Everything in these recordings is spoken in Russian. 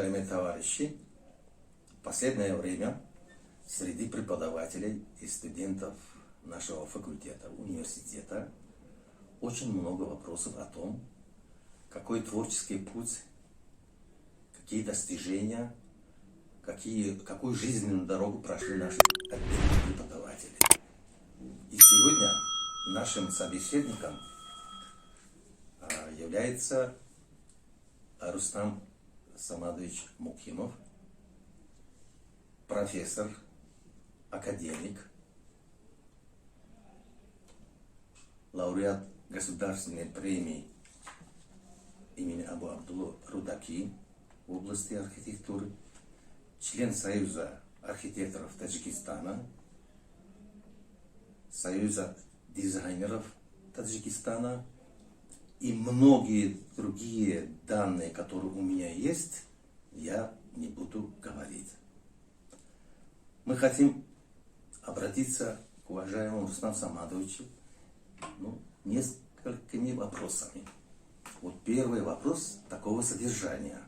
Уважаемые товарищи, в последнее время среди преподавателей и студентов нашего факультета, университета, очень много вопросов о том, какой творческий путь, какие достижения, какую жизненную дорогу прошли наши отдельные преподаватели. И сегодня нашим собеседником является Рустам Самадович Мукимов, профессор, академик, лауреат Государственной премии имени Абу Абдулла Рудаки в области архитектуры, член Союза архитекторов Таджикистана, Союза дизайнеров Таджикистана и многие другие данные, которые у меня есть, я не буду говорить. Мы хотим обратиться к уважаемому Рустаму Самадовичу несколькими вопросами. Вот первый вопрос такого содержания.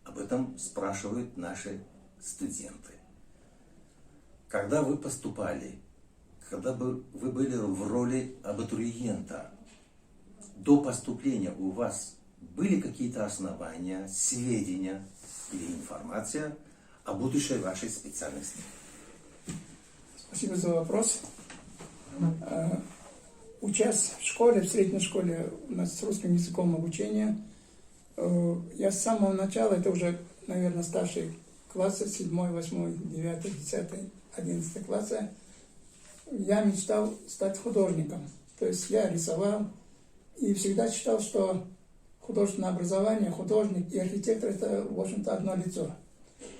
Об этом спрашивают наши студенты. Когда вы поступали, когда вы были в роли абитуриента, до поступления у вас были какие-то основания, сведения или информация о будущей вашей специальности? Спасибо за вопрос. Учась в школе, в средней школе, у нас с русским языком обучение, я с самого начала, это уже, наверное, старшие классы, 7, 8, 9, 10, 11 классы, я мечтал стать художником. То есть я рисовал и всегда считал, что художественное образование, художник и архитектор – это, в общем-то, одно лицо.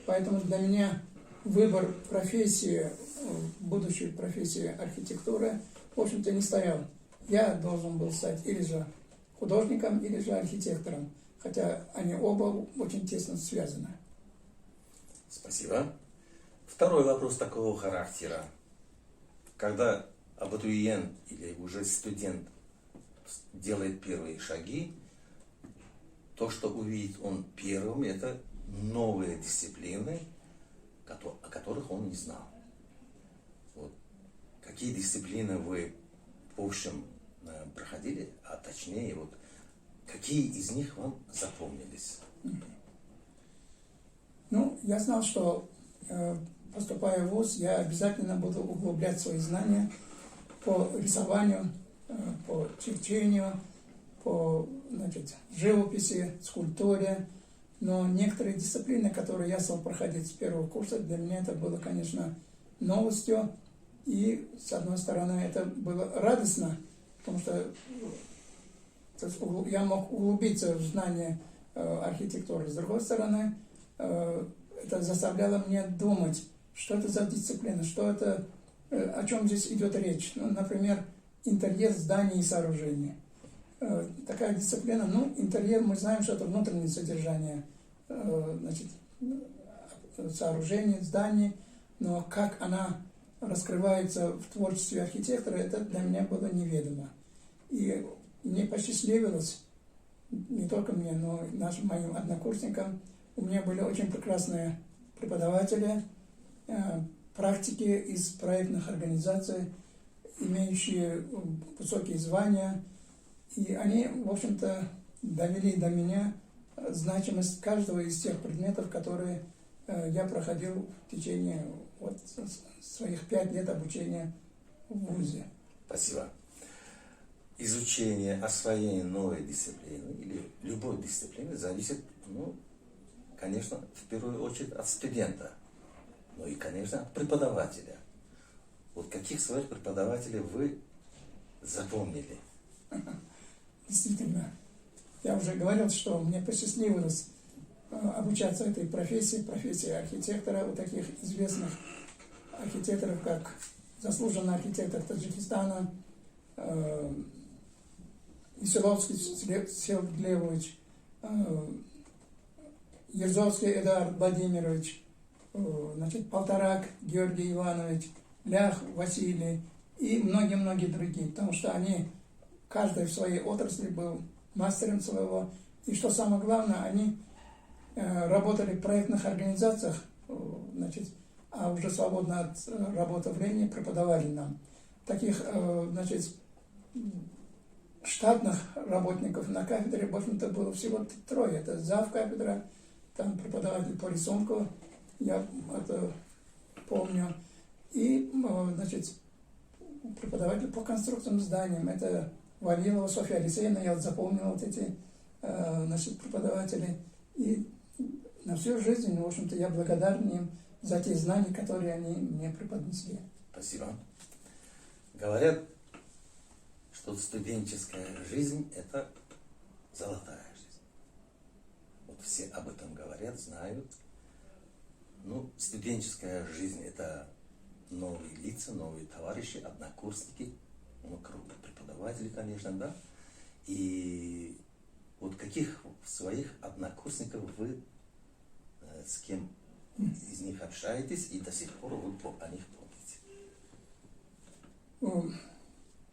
Поэтому для меня выбор профессии, будущей профессии архитектуры, в общем-то, не стоял. Я должен был стать или же художником, или же архитектором, хотя они оба очень тесно связаны. Спасибо. Второй вопрос такого характера. Когда абитуриент или уже студент делает первые шаги, то, что увидит он первым, это новые дисциплины, о которых он не знал. Вот. Какие дисциплины вы, в общем, проходили, а точнее, вот, какие из них вам запомнились? Ну, я знал, что поступая в ВУЗ, я обязательно буду углублять свои знания по рисованию, по черчению, по живописи, скульптуре. Но некоторые дисциплины, которые я стал проходить с первого курса, для меня это было, конечно, новостью. И, с одной стороны, это было радостно, потому что я мог углубиться в знание архитектуры. С другой стороны, это заставляло меня думать, что это за дисциплина, что это, о чем здесь идет речь. Ну, например, интерьер зданий и сооружений. Такая дисциплина, интерьер, мы знаем, что это внутреннее содержание сооружений, зданий, но как она раскрывается в творчестве архитектора, это для меня было неведомо. И мне посчастливилось, не только мне, но и моим однокурсникам, у меня были очень прекрасные преподаватели, практики из проектных организаций, имеющие высокие звания, и они, в общем-то, довели до меня значимость каждого из тех предметов, которые я проходил в течение своих 5 лет обучения в ВУЗе. Спасибо. Изучение, освоение новой дисциплины или любой дисциплины зависит, конечно, в первую очередь от студента, но и, конечно, от преподавателя. Вот каких своих преподавателей вы запомнили? Действительно, я уже говорил, что мне посчастливилось обучаться этой профессии архитектора, у таких известных архитекторов, как заслуженный архитектор Таджикистана, Веселовский Селглевович, Ерзовский Эдуард Владимирович, Полторак Георгий Иванович, Лях Василий и многие-многие другие, потому что они, каждый в своей отрасли был мастером своего, и что самое главное, они работали в проектных организациях, значит, а уже свободно от работы времени преподавали нам. Таких, значит, штатных работников на кафедре, в общем-то, было всего 3. Это зав. Кафедра, там преподаватель по рисунку, я это помню, и, значит, преподаватель по конструкциям зданиям. Это Вавилова Софья Алексеевна, я вот запомнил вот эти, значит, преподаватели. И на всю жизнь, в общем-то, я благодарен им за те знания, которые они мне преподнесли. Спасибо. Говорят, что студенческая жизнь – это золотая жизнь. Вот все об этом говорят, знают. Ну, студенческая жизнь – это новые лица, новые товарищи, однокурсники, ну, круглые преподаватели, конечно, да. И вот каких своих однокурсников вы, с кем из них общаетесь, и до сих пор вы о них помните?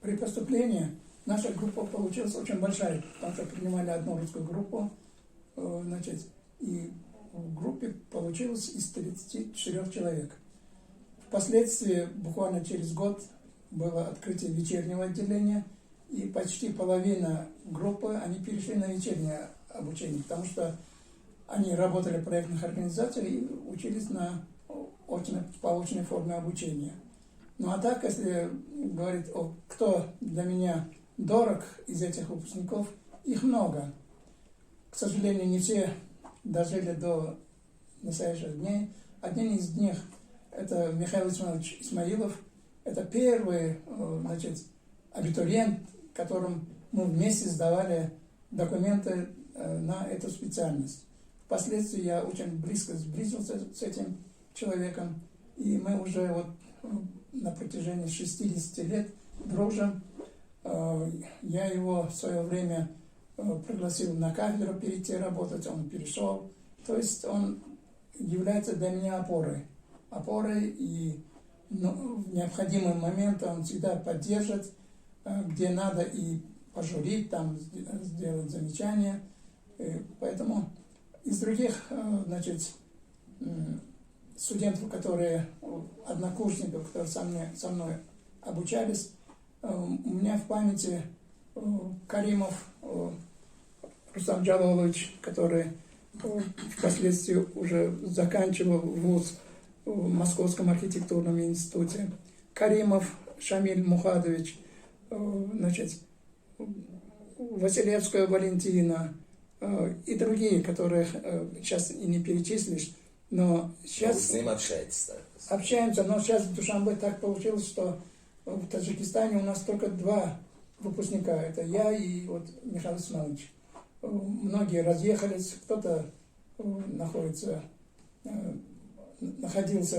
При поступлении наша группа получилась очень большая, потому что принимали одну русскую группу, значит, и в группе получилось из 34 человек. Впоследствии, буквально через год, было открытие вечернего отделения, и почти половина группы, они перешли на вечернее обучение, потому что они работали в проектных организациях и учились на по очной форме обучения. Ну а так, если говорить, кто для меня дорог из этих выпускников, их много. К сожалению, не все дожили до настоящих дней. Один из них – это Михаил Исмаилович Исмаилов. Это первый, значит, абитуриент, которым мы вместе сдавали документы на эту специальность. Впоследствии я очень близко сблизился с этим человеком, и мы уже вот на протяжении 60 лет дружим. Я его в свое время пригласил на кафедру перейти работать, он перешел. То есть он является для меня опорой. И в необходимый момент он всегда поддержит, где надо и пожурить, там сделать замечания. Поэтому из других, значит, студентов, которые, однокурсников, которые со мной обучались, у меня в памяти Каримов Рустам Джалалович, который впоследствии уже заканчивал вуз в Московском архитектурном институте. Каримов Шамиль Мухадович, значит, Василевская Валентина и другие, которых сейчас и не перечислишь. Но сейчас вы с ним общаетесь, да? общаемся, но сейчас в Душанбе так получилось, что в Таджикистане у нас только 2 выпускника. Это я и вот Михаил Исмаилович. Многие разъехались, кто-то находился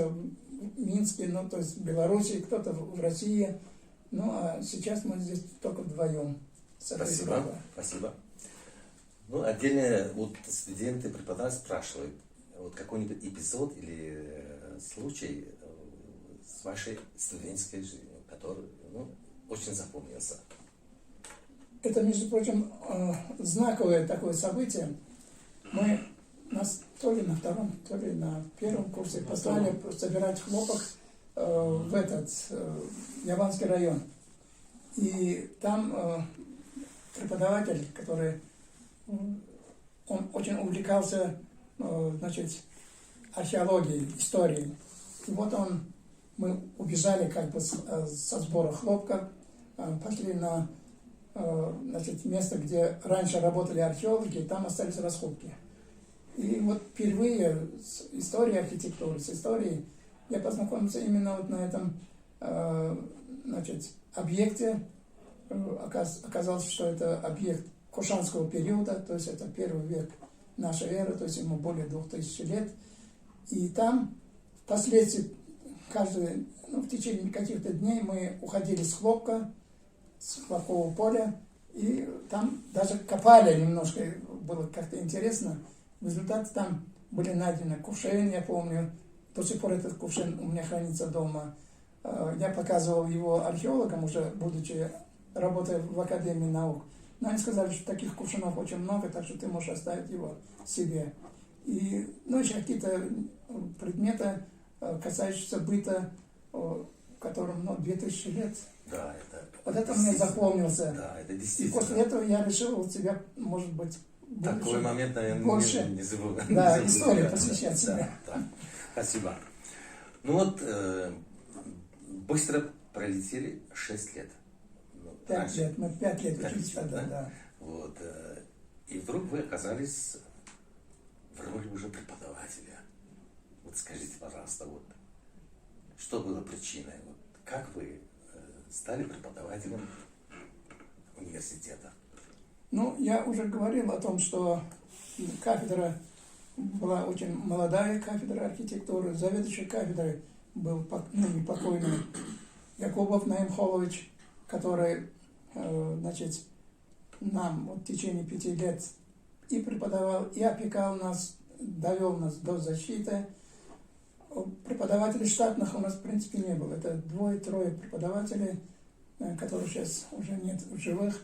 в Минске, ну, то есть в Беларуси, кто-то в России. Ну, а сейчас мы здесь только вдвоем. Спасибо. Ну, отдельно вот студенты, преподаватели спрашивают, вот какой-нибудь эпизод или случай с вашей студенческой жизнью, который, ну, очень запомнился. Это, между прочим, знаковое такое событие. Нас то ли на 2-м, то ли на 1-м курсе послали собирать хлопок в этот Яванский район. И там преподаватель, который он очень увлекался, значит, археологией, историей. И вот мы убежали как бы со сбора хлопка, пошли на, значит, место, где раньше работали археологи, и там остались раскопки. И вот впервые с историей архитектуры, с историей я познакомился именно вот на этом, значит, объекте. Оказалось, что это объект Кушанского периода, то есть это 1 век нашей эры, то есть ему более 2000 лет. И там впоследствии в течение каких-то дней мы уходили с хлопкового поля, и там даже копали немножко, было как-то интересно. В результате там были найдены кувшин, я помню, до сих пор этот кувшин у меня хранится дома. Я показывал его археологам, уже будучи работая в Академии наук. Но они сказали, что таких кувшинов очень много, так что ты можешь оставить его себе. И, ну, еще какие-то предметы, касающиеся быта, которым, ну, 2000 лет. Да, это... Вот это мне запомнился. Да, это И действительно. после этого я решил вот себя, может быть, Такой момент, наверное, больше, не забыл. да, не забыл. истории Да, посвящать себе. да. Спасибо. Ну вот, быстро пролетели 6 лет. Ну, 5 раньше- лет, мы 5 лет 5 учились лет, тогда, да? да. Вот, и вдруг вы оказались в роли уже преподавателя. Вот скажите, пожалуйста, вот, что было причиной? Вот, как вы стали преподавателем университета? Ну, я уже говорил о том, что кафедра была очень молодая, кафедра архитектуры. Заведующий кафедрой был ныне покойный Якубов Наим Холович, который, значит, нам вот в течение 5 лет и преподавал, и опекал нас, довел нас до защиты. Преподавателей штатных у нас в принципе не было. Это 2-3 преподавателей, которых сейчас уже нет в живых.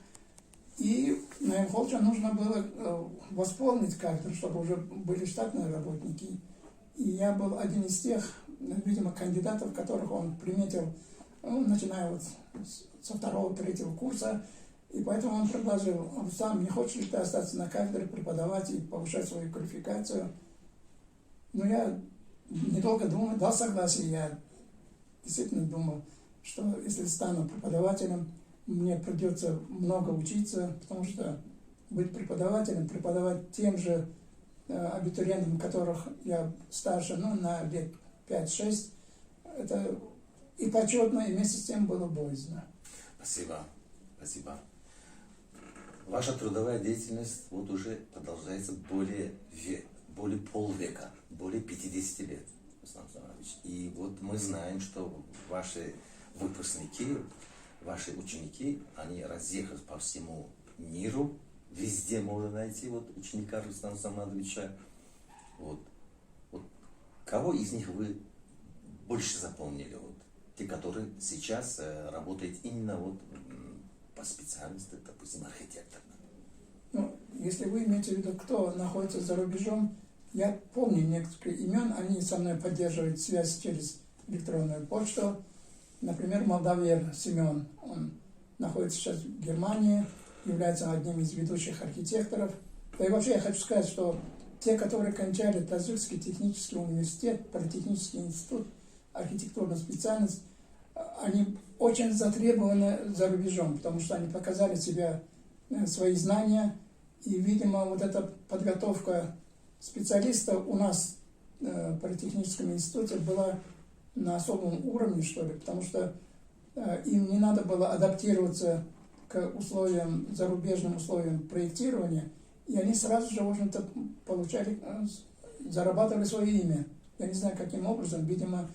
И Наим Холча нужно было восполнить кафедру, чтобы уже были штатные работники. И я был один из тех, видимо, кандидатов, которых он приметил, ну, начиная вот со 2-3 курса. И поэтому он предложил: сам не хочешь ли ты остаться на кафедре, преподавать и повышать свою квалификацию? Но я, недолго думал, дал согласие. Я действительно думал, что если стану преподавателем, мне придется много учиться, потому что быть преподавателем, преподавать тем же абитуриентам, которых я старше, ну, на лет 5-6, это и почетно, и вместе с тем было боязно. Спасибо, спасибо. Ваша трудовая деятельность вот уже продолжается более полвека, более 50 лет, Руслан Самарович. И вот мы знаем, что ваши выпускники, ваши ученики, они разъехались по всему миру, везде можно найти вот ученика Руслана Самадовича. Вот кого из них вы больше запомнили? Вот те, которые сейчас работают именно вот по специальности, допустим, архитектор. Ну, если вы имеете в виду, кто находится за рубежом, я помню некоторые имен, они со мной поддерживают связь через электронную почту. Например, Молдавер Семен, он находится сейчас в Германии, является одним из ведущих архитекторов. Да и вообще я хочу сказать, что те, которые кончали Тазыкский технический университет, политехнический институт, архитектурную специальность, они очень затребованы за рубежом, потому что они показали себя, свои знания, и, видимо, вот эта подготовка специалистов у нас в политехническом институте была на особом уровне, что ли, потому что им не надо было адаптироваться к условиям, зарубежным условиям проектирования, и они сразу же, в общем-то, зарабатывали свое имя. Я не знаю, каким образом, видимо,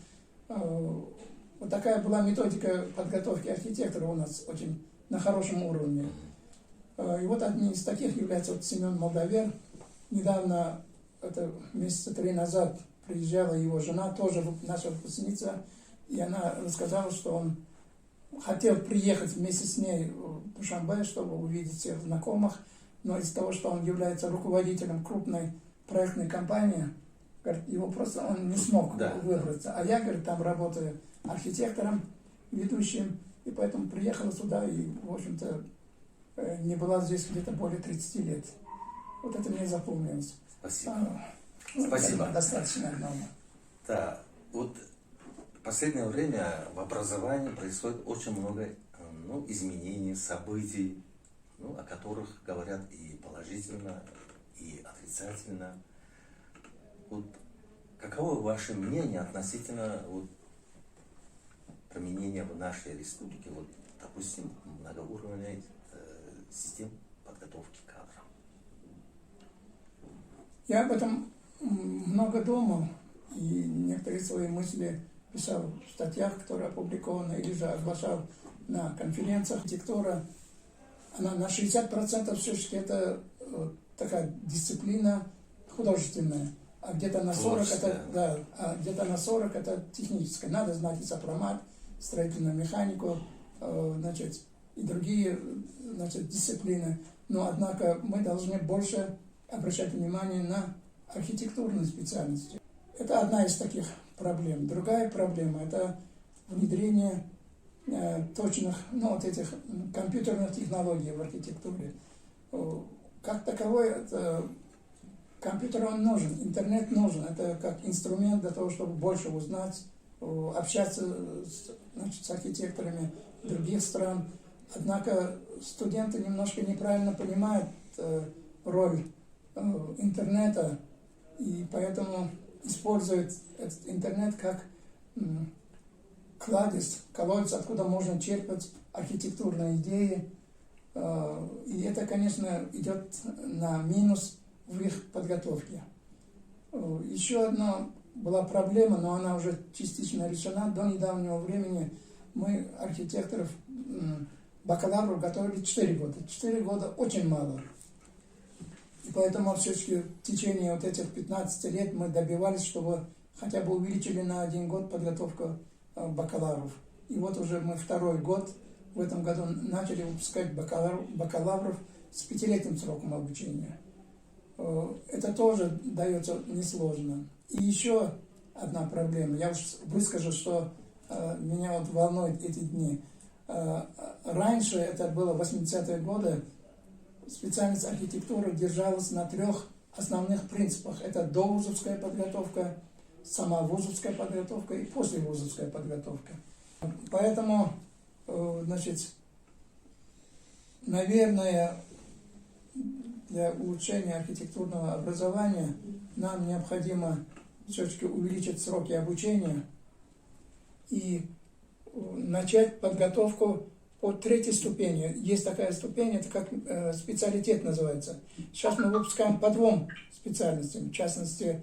вот такая была методика подготовки архитектора у нас очень на хорошем уровне. И вот одним из таких является вот Семен Молдавер. Недавно, это месяца 3 назад, приезжала его жена, тоже наша выпускница, и она рассказала, что он хотел приехать вместе с ней в Душанбе, чтобы увидеть всех знакомых, но из-за того, что он является руководителем крупной проектной компании, говорит, его просто он не смог выбраться. А я, говорит, там работаю архитектором ведущим, и поэтому приехала сюда и, в общем-то, не была здесь где-то более 30 лет. Вот это мне запомнилось. Спасибо. Ну, Спасибо. Достаточно много. Да, вот в последнее время в образовании происходит очень много изменений, событий, о которых говорят и положительно, и отрицательно. Вот каково ваше мнение относительно применения в нашей республике, допустим, многоуровневой систем подготовки кадров? Я об этом много думал, и некоторые свои мысли писал в статьях, которые опубликованы, или же оглашал на конференциях. Архитектура, она на 60% все-таки это такая дисциплина художественная, а где-то на 40 где-то на 40 это техническая. Надо знать и сопромат, строительную механику, и другие, дисциплины. Но, однако, мы должны больше обращать внимание на архитектурной специальности. Это одна из таких проблем. Другая проблема – это внедрение точных, вот этих компьютерных технологий в архитектуре. Как таковой, это компьютер он нужен, интернет нужен. Это как инструмент для того, чтобы больше узнать, общаться с архитекторами других стран. Однако студенты немножко неправильно понимают роль интернета, и поэтому используют этот интернет как колодец, откуда можно черпать архитектурные идеи. И это, конечно, идет на минус в их подготовке. Еще одна была проблема, но она уже частично решена. До недавнего времени мы архитекторов, бакалавров готовили 4 года. 4 года очень мало. И поэтому все-таки в течение вот этих 15 лет мы добивались, чтобы хотя бы увеличили на 1 год подготовку бакалавров. И вот уже мы 2-й год в этом году начали выпускать бакалавров с 5-летним сроком обучения. Это тоже дается несложно. И еще одна проблема. Я уж выскажу, что меня вот волнует эти дни. Раньше, это было 80-е годы, специальность архитектуры держалась на 3 основных принципах. Это довузовская подготовка, сама вузовская подготовка и послевузовская подготовка. Поэтому, наверное, для улучшения архитектурного образования нам необходимо все-таки увеличить сроки обучения и начать подготовку по 3-й ступени. Есть такая ступень, это как специалитет называется. Сейчас мы выпускаем по 2 специальностям, в частности,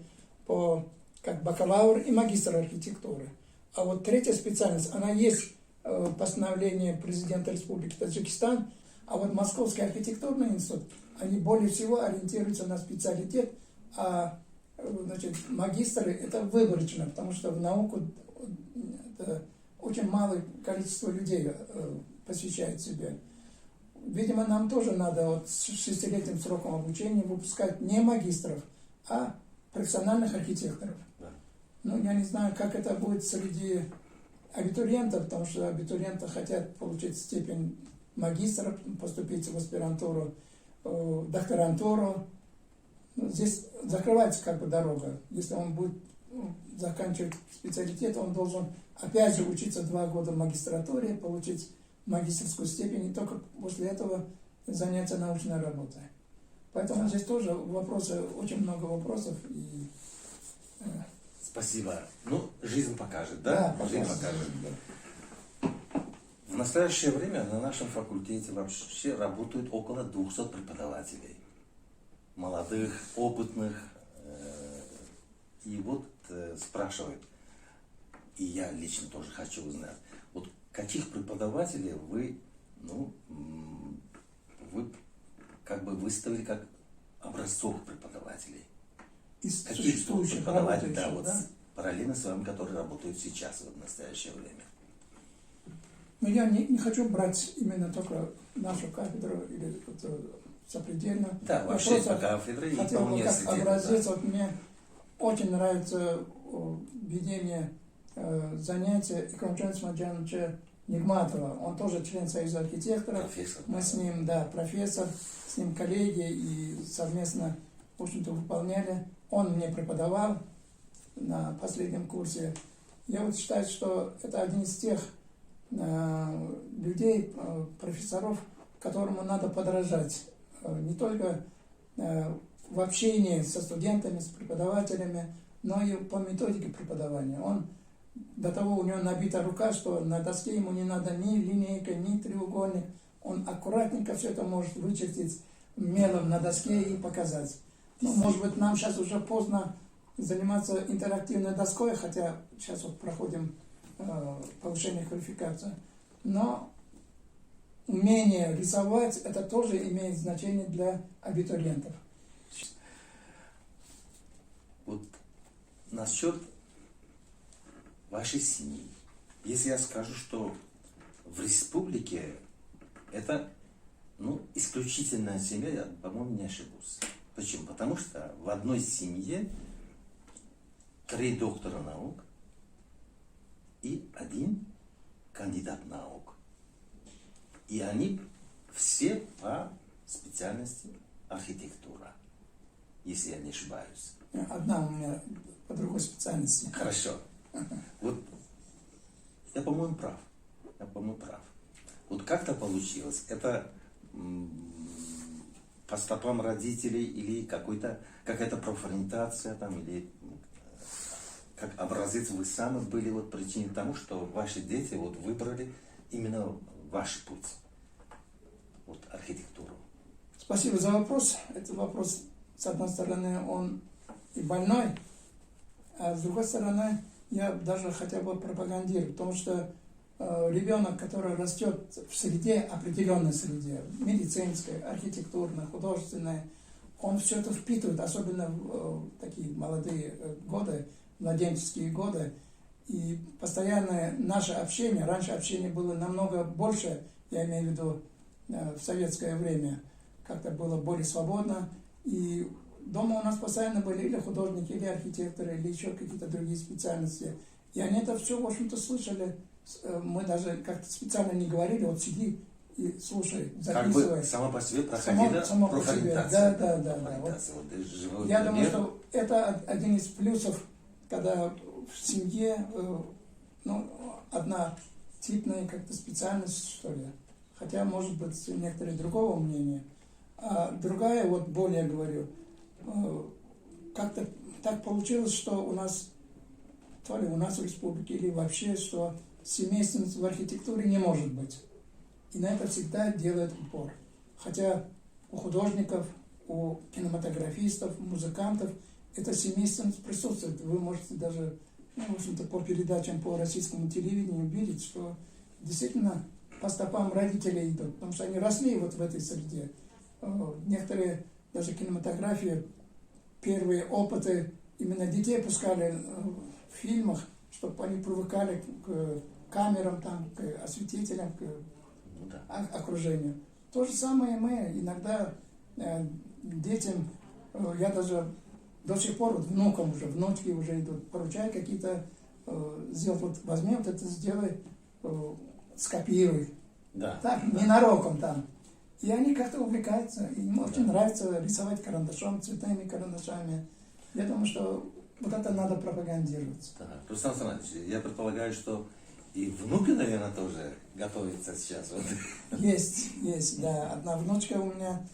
как бакалавр и магистр архитектуры. А вот 3-я специальность, она есть в постановлении президента Республики Таджикистан, а вот Московский архитектурный институт, они более всего ориентируются на специалитет, а магистры это выборочно, потому что в науку это очень малое количество людей посвящает себе. Видимо, нам тоже надо вот с 6-летним сроком обучения выпускать не магистров, а профессиональных архитекторов. Ну, я не знаю, как это будет среди абитуриентов, потому что абитуриенты хотят получить степень магистра, поступить в аспирантуру, докторантуру. Здесь закрывается как бы дорога. Если он будет заканчивать специалитет, он должен опять же учиться 2 года в магистратуре, получить магистерскую степень, и только после этого заняться научной работой. Поэтому здесь тоже вопросы, очень много вопросов. И, Спасибо. Ну, жизнь покажет, да? Да, жизнь покажет. Да. В настоящее время на нашем факультете вообще работают около 200 преподавателей. Молодых, опытных. И вот спрашивают, и я лично тоже хочу узнать, вот каких преподавателей вы как бы выставили как образцов преподавателей? из Какие существующих преподаватели, работающих, да, вот параллельно с вами, которые работают сейчас, вот, в настоящее время? Но я не хочу брать именно только нашу кафедру или сопредельно. Да, Я вообще просто по кафедре и по хотел бы как университету. образец, Да. вот мне очень нравится ведение занятия Икрамчана Смаджановича Нигматова. Он тоже член Союза архитекторов. Профессор. Мы с ним, да, профессор, с ним коллеги и совместно, в общем-то, выполняли. Он мне преподавал на последнем курсе. Я вот считаю, что это один из тех людей, профессоров, которому надо подражать. Не только в общении со студентами, с преподавателями, но и по методике преподавания. Он до того у него набита рука, что на доске ему не надо ни линейка, ни треугольник. Он аккуратненько все это может вычертить мелом на доске и показать. Ну, может быть, нам сейчас уже поздно заниматься интерактивной доской, хотя сейчас вот проходим повышение квалификации. Но умение рисовать, это тоже имеет значение для абитуриентов. Вот насчет вашей семьи. Если я скажу, что в республике это исключительная семья, я, по-моему, не ошибусь. Почему? Потому что в одной семье 3 доктора наук и 1 кандидат наук. И они все по специальности архитектура, если я не ошибаюсь. Одна у меня по другой специальности. Хорошо. Вот я, по-моему, прав. Вот как-то получилось. Это по стопам родителей или какая-то профориентация там, или как образец вы сами были вот причиной тому, что ваши дети вот выбрали именно ваш путь, вот архитектуру. Спасибо за вопрос. Это вопрос, с одной стороны, он и больной, а с другой стороны, я даже хотя бы пропагандирую, потому что ребенок, который растет в среде, определенной среде, медицинской, архитектурной, художественной, он все это впитывает, особенно в такие молодые годы, младенческие годы. И постоянное наше общение, раньше общение было намного больше, я имею в виду в советское время, как-то было более свободно. И дома у нас постоянно были или художники, или архитекторы, или еще какие-то другие специальности. И они это все, в общем-то, слышали. Мы даже как-то специально не говорили, вот сиди и слушай, записывай. Как бы само по себе проходила само по себе. Да. Вот. Я думаю, что это один из плюсов, когда в семье одна типная как-то специальность, что ли. Хотя, может быть, некоторые другого мнения. А другая, вот более говорю, как-то так получилось, что у нас, то ли у нас в республике, или вообще, что семейственность в архитектуре не может быть. И на это всегда делает упор. Хотя у художников, у кинематографистов, музыкантов эта семейственность присутствует. Вы можете даже, в общем-то, по передачам по российскому телевидению видеть, что действительно по стопам родителей идут, потому что они росли вот в этой среде. Некоторые, даже кинематографии, первые опыты именно детей пускали в фильмах, чтобы они привыкали к камерам, там, к осветителям, к окружению. То же самое мы иногда детям, я даже до сих пор, вот внукам уже, внучки уже идут, поручаю какие-то, сделать, вот возьми вот это, сделай, скопируй. Да. Так, ненароком там. И они как-то увлекаются, и им очень нравится рисовать карандашом, цветными карандашами. Я думаю, что вот это надо пропагандировать. Да. Рустам Санатович, я предполагаю, что и внуки, наверное, тоже готовятся сейчас. Вот. Есть, да. Одна внучка у меня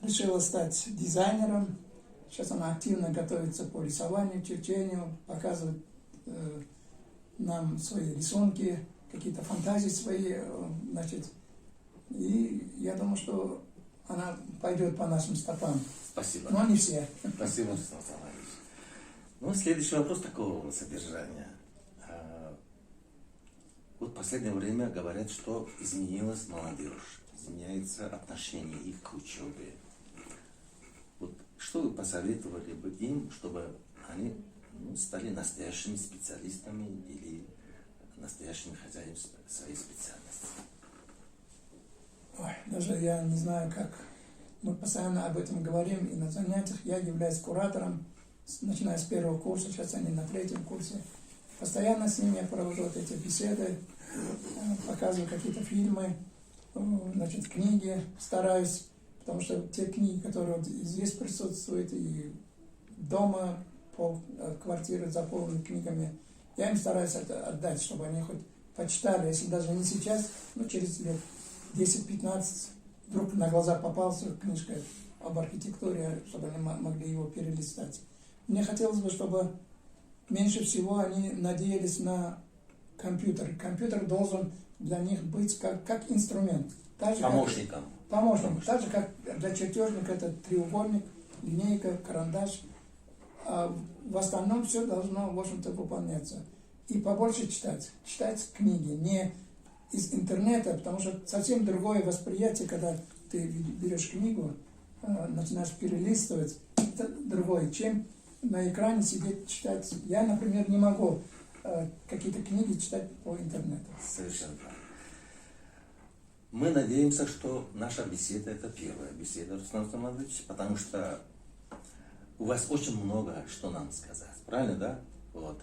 решила стать дизайнером. Сейчас она активно готовится по рисованию, черчению, показывает нам свои рисунки, какие-то фантазии свои, значит. И я думаю, что она пойдет по нашим стопам. Спасибо. Но не все. Спасибо, Рустам Санатович. Ну, следующий вопрос такого содержания. Вот в последнее время говорят, что изменилась молодежь, изменяется отношение их к учебе. Вот что вы посоветовали бы им, чтобы они стали настоящими специалистами или настоящими хозяевами своей специальности? Ой, даже я не знаю, как. Мы постоянно об этом говорим, и на занятиях я являюсь куратором, начиная с 1-го курса, сейчас они на 3-м курсе. Постоянно с ними я провожу вот эти беседы, показываю какие-то фильмы, значит, книги, стараюсь, потому что те книги, которые вот здесь присутствуют, и дома квартиры заполнены книгами, я им стараюсь это отдать, чтобы они хоть почитали, если даже не сейчас, но через лет 10-15 вдруг на глаза попалась книжка об архитектуре, чтобы они могли его перелистать. Мне хотелось бы, чтобы меньше всего они надеялись на компьютер. Компьютер должен для них быть как инструмент. Помощником. Помощник. Так же, как для чертежника это треугольник, линейка, карандаш. А в остальном все должно, в общем-то, выполняться. И побольше читать. Читать книги. Не из интернета, потому что совсем другое восприятие, когда ты берешь книгу, начинаешь перелистывать, это другое, чем на экране сидеть читать. Я, например, не могу какие-то книги читать по интернету. Совершенно правильно. Мы надеемся, что наша беседа — это первая беседа, Рустам Самадович, потому что у вас очень много что нам сказать, правильно, да? Вот.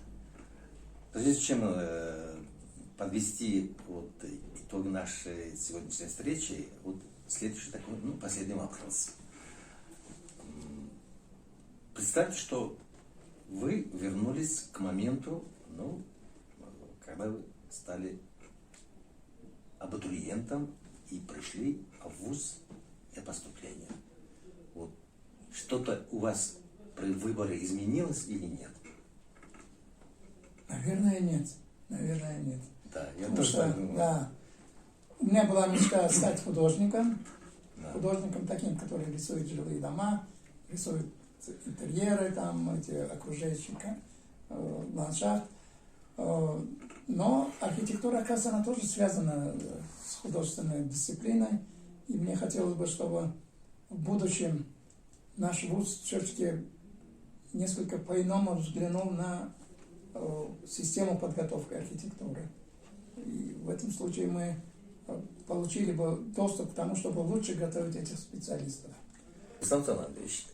Прежде чем подвести вот итог нашей сегодняшней встречи, вот следующий такой, ну, последний вопрос. Представьте, что вы вернулись к моменту, ну, когда вы стали абитуриентом и пришли в вуз для поступления. Вот. Что-то у вас при выборе изменилось или нет? Наверное, нет. Наверное, нет. Да, я Потому тоже что, так думаю. да, у меня была мечта стать художником. Да. Художником таким, который рисует жилые дома, рисует интерьеры, там, эти окружающие ландшафт. Но архитектура, оказывается, она тоже связана с художественной дисциплиной. И мне хотелось бы, чтобы в будущем наш вуз все-таки несколько по-иному взглянул на систему подготовки архитектуры. И в этом случае мы получили бы доступ к тому, чтобы лучше готовить этих специалистов. Александр Анатольевич,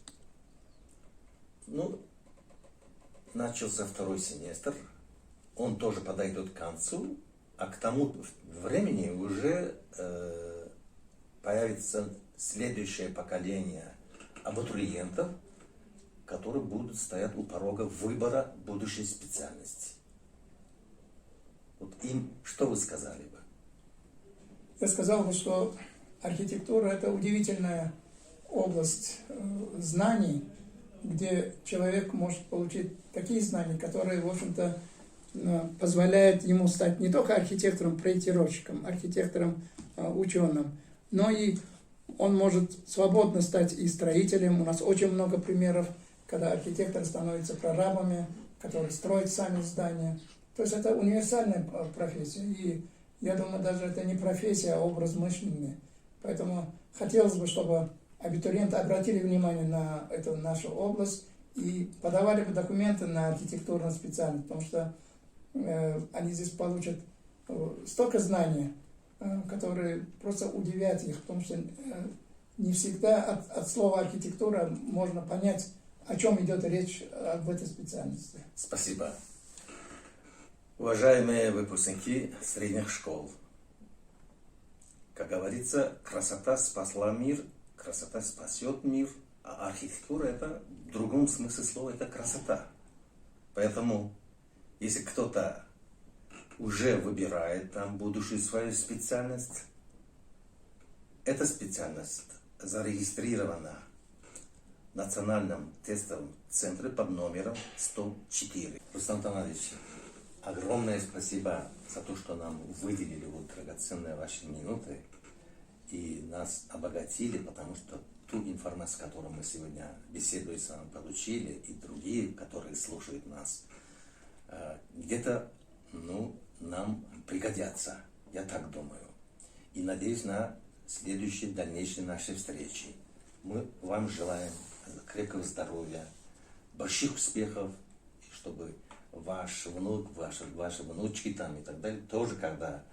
ну, начался второй семестр, он тоже подойдет к концу, а к тому времени уже появится следующее поколение абитуриентов, которые будут стоять у порога выбора будущей специальности. Вот им что вы сказали бы? Я сказал бы, что архитектура – это удивительная область знаний, где человек может получить такие знания, которые, в общем-то, позволяют ему стать не только архитектором-проектировщиком, архитектором-ученым, но и он может свободно стать и строителем. У нас очень много примеров, когда архитекторы становятся прорабами, которые строят сами здания. То есть это универсальная профессия. И я думаю, даже это не профессия, а образ мышления. Поэтому хотелось бы, чтобы абитуриенты обратили внимание на эту нашу область и подавали бы документы на архитектурную специальность, потому что они здесь получат столько знаний, которые просто удивят их, потому что не всегда от слова архитектура можно понять, о чем идет речь в этой специальности. Спасибо. Уважаемые выпускники средних школ, как говорится, красота спасла мир, красота спасет мир, а архитектура это, в другом смысле слова, это красота. Поэтому, если кто-то уже выбирает там будущую свою специальность, эта специальность зарегистрирована в Национальном тестовом центре под номером 104. Рустам Танадович, огромное спасибо за то, что нам выделили вот драгоценные ваши минуты и нас обогатили, потому что ту информацию, которую мы сегодня беседуя с вами получили, и другие, которые слушают нас, где-то, ну, нам пригодятся, я так думаю. И надеюсь на следующие дальнейшие наши встречи. Мы вам желаем крепкого здоровья, больших успехов, чтобы ваш внук, ваши внучки там и так далее, тоже когда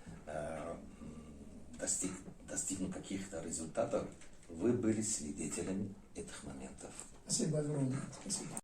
достигнут каких-то результатов, вы были свидетелями этих моментов. Спасибо огромное. Спасибо.